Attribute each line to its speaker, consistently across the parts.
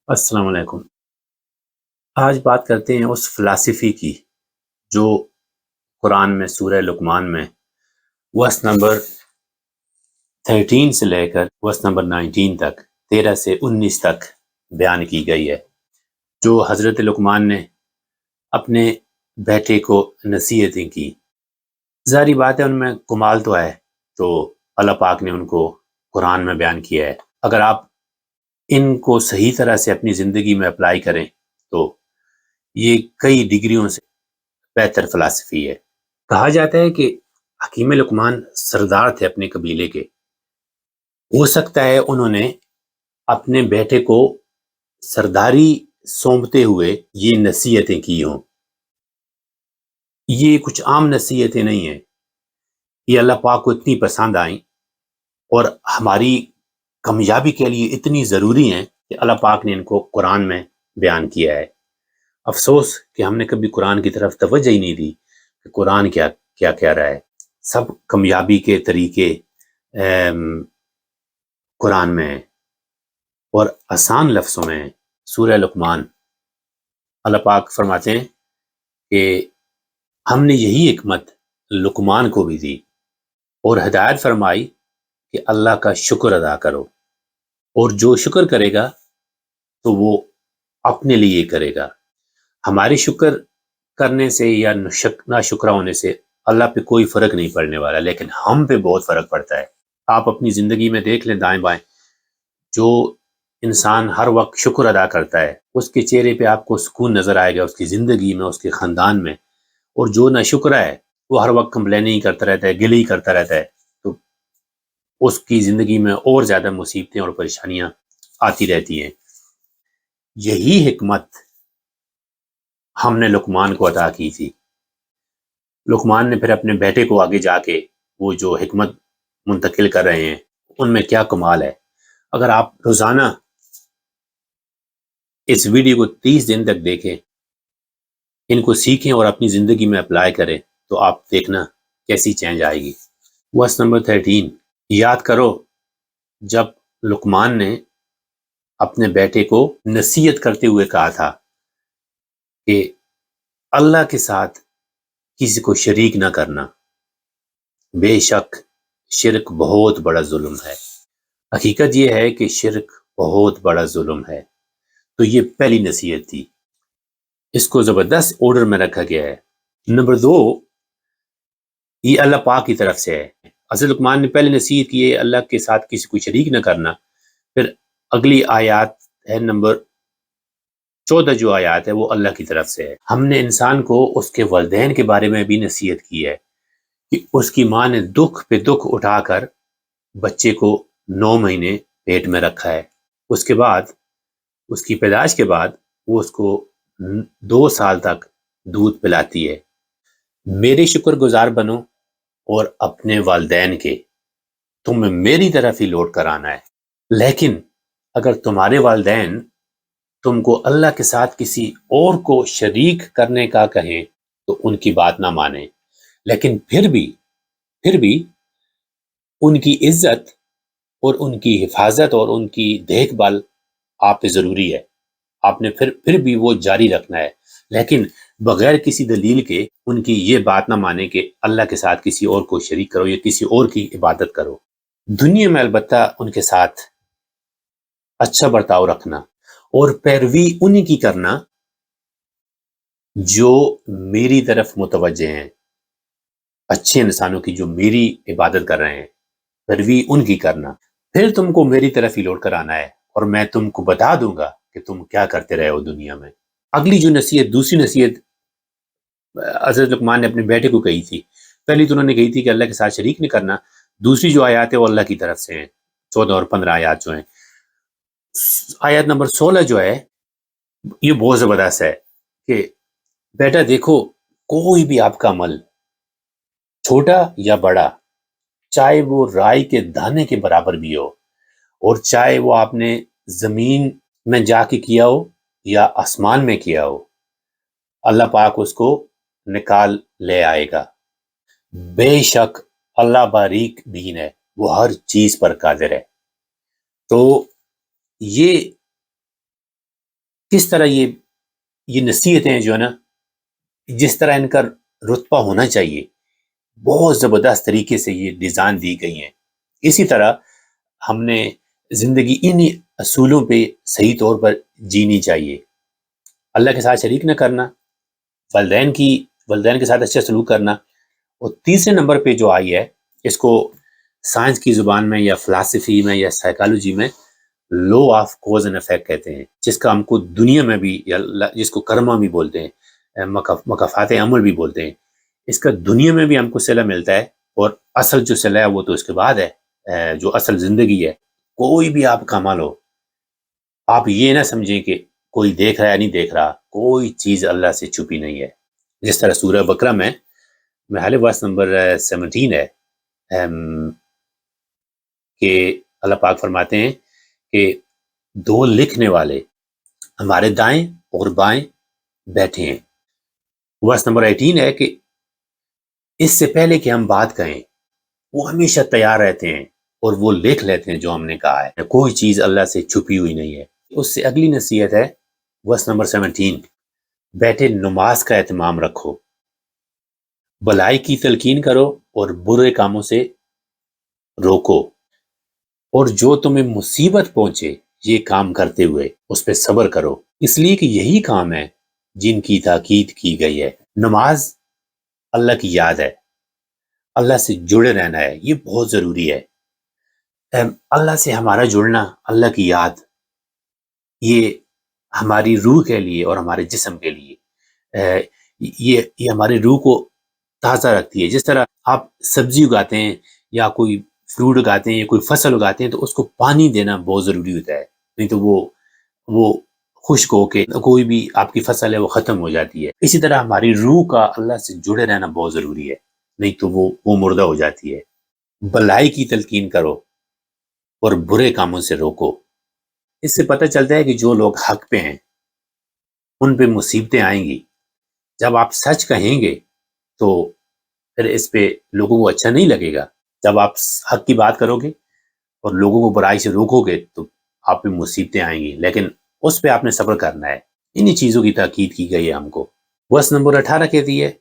Speaker 1: السلام علیکم۔ آج بات کرتے ہیں اس فلسفی کی جو قرآن میں سورہ لقمان میں ورس نمبر 13 سے لے کر ورس نمبر 19 تک 13 سے 19 تک بیان کی گئی ہے، جو حضرت لقمان نے اپنے بیٹے کو نصیحتیں کی۔ ظاہری بات ہے ان میں کمال تو ہے تو اللہ پاک نے ان کو قرآن میں بیان کیا ہے۔ اگر آپ ان کو صحیح طرح سے اپنی زندگی میں اپلائی کریں تو یہ کئی ڈگریوں سے بہتر فلسفی ہے۔ کہا جاتا ہے کہ حکیم لقمان سردار تھے اپنے قبیلے کے، ہو سکتا ہے انہوں نے اپنے بیٹے کو سرداری سونپتے ہوئے یہ نصیحتیں کی ہوں۔ یہ کچھ عام نصیحتیں نہیں ہیں، یہ اللہ پاک کو اتنی پسند آئیں اور ہماری کامیابی کے لیے اتنی ضروری ہیں کہ اللہ پاک نے ان کو قرآن میں بیان کیا ہے۔ افسوس کہ ہم نے کبھی قرآن کی طرف توجہ ہی نہیں دی کہ قرآن کیا کہہ رہا ہے۔ سب کامیابی کے طریقے قرآن میں ہیں اور آسان لفظوں میں ہیں۔ سورہ لقمان اللہ پاک فرماتے ہیں کہ ہم نے یہی حکمت لقمان کو بھی دی اور ہدایت فرمائی کہ اللہ کا شکر ادا کرو، اور جو شکر کرے گا تو وہ اپنے لیے کرے گا۔ ہماری شکر کرنے سے یا نا شکرہ ہونے سے اللہ پہ کوئی فرق نہیں پڑنے والا، لیکن ہم پہ بہت فرق پڑتا ہے۔ آپ اپنی زندگی میں دیکھ لیں دائیں بائیں، جو انسان ہر وقت شکر ادا کرتا ہے اس کے چہرے پہ آپ کو سکون نظر آئے گا، اس کی زندگی میں، اس کے خاندان میں۔ اور جو نہ شکرہ ہے وہ ہر وقت کمپلین ہی کرتا رہتا ہے، گلے ہی کرتا رہتا ہے، تو اس کی زندگی میں اور زیادہ مصیبتیں اور پریشانیاں آتی رہتی ہیں۔ یہی حکمت ہم نے لقمان کو عطا کی تھی۔ لقمان نے پھر اپنے بیٹے کو آگے جا کے وہ جو حکمت منتقل کر رہے ہیں ان میں کیا کمال ہے۔ اگر آپ روزانہ اس ویڈیو کو 30 دن تک دیکھیں، ان کو سیکھیں اور اپنی زندگی میں اپلائی کریں تو آپ دیکھنا کیسی چینج آئے گی۔ ورس نمبر 13، یاد کرو جب لقمان نے اپنے بیٹے کو نصیحت کرتے ہوئے کہا تھا کہ اللہ کے ساتھ کسی کو شریک نہ کرنا، بے شک شرک بہت بڑا ظلم ہے۔ حقیقت یہ ہے کہ شرک بہت بڑا ظلم ہے، تو یہ پہلی نصیحت تھی، اس کو زبردست آرڈر میں رکھا گیا ہے۔ نمبر 2، یہ اللہ پاک کی طرف سے ہے۔ حضرت لقمان نے پہلے نصیحت کی ہے اللہ کے ساتھ کسی کو شریک نہ کرنا، پھر اگلی آیات ہے نمبر 14 جو آیات ہے وہ اللہ کی طرف سے ہے۔ ہم نے انسان کو اس کے والدین کے بارے میں بھی نصیحت کی ہے کہ اس کی ماں نے دکھ پہ دکھ اٹھا کر بچے کو 9 مہینے پیٹ میں رکھا ہے، اس کے بعد اس کی پیدائش کے بعد وہ اس کو 2 سال تک دودھ پلاتی ہے۔ میرے شکر گزار بنو اور اپنے والدین کے، تمہیں میری طرف ہی لوٹ کر آنا ہے۔ لیکن اگر تمہارے والدین تم کو اللہ کے ساتھ کسی اور کو شریک کرنے کا کہیں تو ان کی بات نہ مانیں، لیکن پھر بھی ان کی عزت اور ان کی حفاظت اور ان کی دیکھ بھال آپ پہ ضروری ہے۔ آپ نے پھر بھی وہ جاری رکھنا ہے، لیکن بغیر کسی دلیل کے ان کی یہ بات نہ مانے کہ اللہ کے ساتھ کسی اور کو شریک کرو یا کسی اور کی عبادت کرو۔ دنیا میں البتہ ان کے ساتھ اچھا برتاؤ رکھنا اور پیروی انہی کی کرنا جو میری طرف متوجہ ہیں، اچھے انسانوں کی جو میری عبادت کر رہے ہیں، پیروی ان کی کرنا، پھر تم کو میری طرف ہی لوٹ کر آنا ہے اور میں تم کو بتا دوں گا کہ تم کیا کرتے رہے ہو دنیا میں۔ اگلی جو نصیحت، دوسری نصیحت حضرت لقمان نے اپنے بیٹے کو کہی تھی، پہلی تو انہوں نے کہی تھی کہ اللہ کے ساتھ شریک نہیں کرنا، دوسری جو آیات ہے وہ اللہ کی طرف سے ہیں، 14 اور 15 آیات جو ہیں۔ آیت نمبر 16 جو ہے یہ بہت زبردست ہے کہ بیٹا دیکھو، کوئی بھی آپ کا عمل چھوٹا یا بڑا، چاہے وہ رائی کے دانے کے برابر بھی ہو، اور چاہے وہ آپ نے زمین میں جا کے کیا ہو یا آسمان میں کیا ہو، اللہ پاک اس کو نکال لے آئے گا۔ بے شک اللہ باریک بین ہے، وہ ہر چیز پر قادر ہے۔ تو یہ کس طرح یہ نصیحتیں جو ہے نا، جس طرح ان کا رتبہ ہونا چاہیے، بہت زبردست طریقے سے یہ ڈیزائن دی گئی ہیں. اسی طرح ہم نے زندگی انہی اصولوں پہ صحیح طور پر جینی چاہیے. اللہ کے ساتھ شریک نہ کرنا، والدین کے ساتھ اچھا سلوک کرنا. اور تیسرے نمبر پہ جو آئی ہے، اس کو سائنس کی زبان میں یا فلسفی میں یا سائیکالوجی میں law of cause and effect کہتے ہیں، جس کا ہم کو دنیا میں بھی، یا جس کو کرما بھی بولتے ہیں، مکافات عمل بھی بولتے ہیں، اس کا دنیا میں بھی ہم کو صلہ ملتا ہے. اور اصل جو صلہ ہے وہ تو اس کے بعد ہے، جو اصل زندگی ہے. کوئی بھی آپ کا عمل ہو، آپ یہ نہ سمجھیں کہ کوئی دیکھ رہا ہے یا نہیں دیکھ رہا، کوئی چیز اللہ سے چھپی نہیں ہے. جس طرح سورہ بقرہ میں محل ورس نمبر 17 ہے کہ اللہ پاک فرماتے ہیں کہ دو لکھنے والے ہمارے دائیں اور بائیں بیٹھے ہیں. ورس نمبر 18 ہے کہ اس سے پہلے کہ ہم بات کہیں وہ ہمیشہ تیار رہتے ہیں اور وہ لکھ لیتے ہیں جو ہم نے کہا ہے. کوئی چیز اللہ سے چھپی ہوئی نہیں ہے. اس سے اگلی نصیحت ہے ورس نمبر 17، بیٹھے نماز کا اہتمام رکھو، بھلائی کی تلقین کرو اور برے کاموں سے روکو، اور جو تمہیں مصیبت پہنچے یہ کام کرتے ہوئے اس پہ صبر کرو، اس لیے کہ یہی کام ہے جن کی تاکید کی گئی ہے. نماز اللہ کی یاد ہے، اللہ سے جڑے رہنا ہے، یہ بہت ضروری ہے. اللہ سے ہمارا جڑنا، اللہ کی یاد، یہ ہماری روح کے لیے اور ہمارے جسم کے لیے یہ ہماری روح کو تازہ رکھتی ہے. جس طرح آپ سبزی اگاتے ہیں یا کوئی فروٹ اگاتے ہیں یا کوئی فصل اگاتے ہیں تو اس کو پانی دینا بہت ضروری ہوتا ہے، نہیں تو وہ خشک ہو کے کوئی بھی آپ کی فصل ہے وہ ختم ہو جاتی ہے. اسی طرح ہماری روح کا اللہ سے جڑے رہنا بہت ضروری ہے، نہیں تو وہ مردہ ہو جاتی ہے. بھلائی کی تلقین کرو اور برے کاموں سے روکو. اس سے پتہ چلتا ہے کہ جو لوگ حق پہ ہیں ان پہ مصیبتیں آئیں گی. جب آپ سچ کہیں گے تو پھر اس پہ لوگوں کو اچھا نہیں لگے گا. جب آپ حق کی بات کرو گے اور لوگوں کو برائی سے روکو گے تو آپ پہ مصیبتیں آئیں گی، لیکن اس پہ آپ نے صبر کرنا ہے. انہی چیزوں کی تاکید کی گئی ہے ہم کو. ورس نمبر 18 کہتی ہے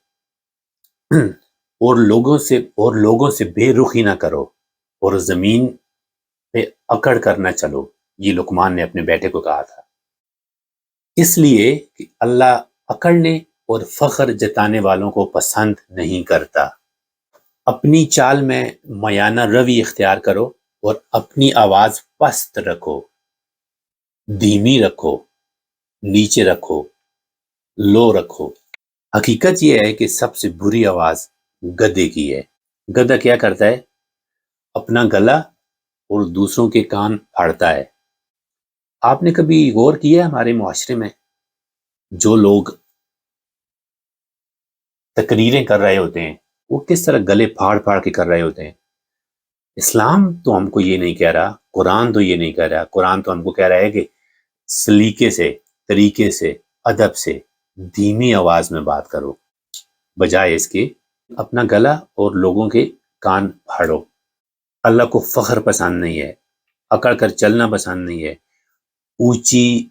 Speaker 1: اور لوگوں سے بے رخی نہ کرو اور زمین پہ اکڑ کر نہ چلو. یہ لقمان نے اپنے بیٹے کو کہا تھا، اس لیے کہ اللہ اکڑنے اور فخر جتانے والوں کو پسند نہیں کرتا. اپنی چال میں میانہ روی اختیار کرو اور اپنی آواز پست رکھو، دھیمی رکھو، نیچے رکھو، لو رکھو. حقیقت یہ ہے کہ سب سے بری آواز گدھے کی ہے. گدھا کیا کرتا ہے؟ اپنا گلا اور دوسروں کے کان پھاڑتا ہے. آپ نے کبھی غور کیا ہمارے معاشرے میں جو لوگ تقریریں کر رہے ہوتے ہیں وہ کس طرح گلے پھاڑ پھاڑ کے کر رہے ہوتے ہیں؟ اسلام تو ہم کو یہ نہیں کہہ رہا، قرآن تو یہ نہیں کہہ رہا. قرآن تو ہم کو کہہ رہا ہے کہ سلیقے سے، طریقے سے، ادب سے، دھیمی آواز میں بات کرو، بجائے اس کے اپنا گلا اور لوگوں کے کان پھاڑو. اللہ کو فخر پسند نہیں ہے، اکڑ کر چلنا پسند نہیں ہے، اونچی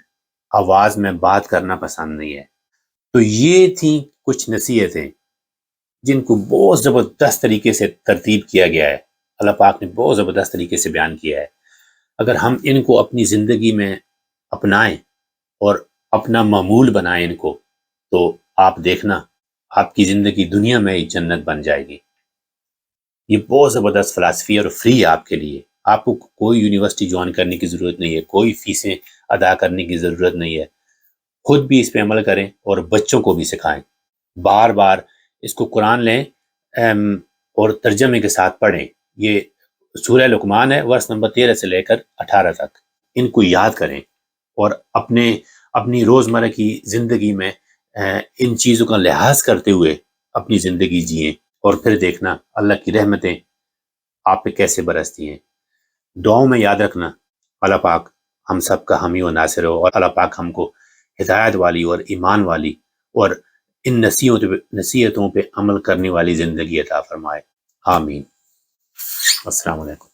Speaker 1: آواز میں بات کرنا پسند نہیں ہے. تو یہ تھیں کچھ نصیحتیں جن کو بہت زبردست طریقے سے ترتیب کیا گیا ہے. اللہ پاک نے بہت زبردست طریقے سے بیان کیا ہے. اگر ہم ان کو اپنی زندگی میں اپنائیں اور اپنا معمول بنائیں ان کو، تو آپ دیکھنا آپ کی زندگی دنیا میں ہی جنت بن جائے گی. یہ بہت زبردست فلسفی اور فری ہے آپ کے لیے. آپ کو کوئی یونیورسٹی جوائن کرنے کی ضرورت نہیں ہے، کوئی فیسیں ادا کرنے کی ضرورت نہیں ہے. خود بھی اس پہ عمل کریں اور بچوں کو بھی سکھائیں. بار بار اس کو قرآن لیں اور ترجمے کے ساتھ پڑھیں. یہ سورہ لقمان ہے، ورس نمبر 13 سے لے کر 18 تک. ان کو یاد کریں اور اپنی روزمرہ کی زندگی میں ان چیزوں کا لحاظ کرتے ہوئے اپنی زندگی جئیں، اور پھر دیکھنا اللہ کی رحمتیں آپ پہ کیسے برستی ہیں. دعاؤں میں یاد رکھنا اللہ پاک ہم سب کا حامی و ناصر ہو، اور اللہ پاک ہم کو ہدایت والی اور ایمان والی اور ان نصیحتوں پہ عمل کرنے والی زندگی عطا فرمائے. آمین. السلام علیکم.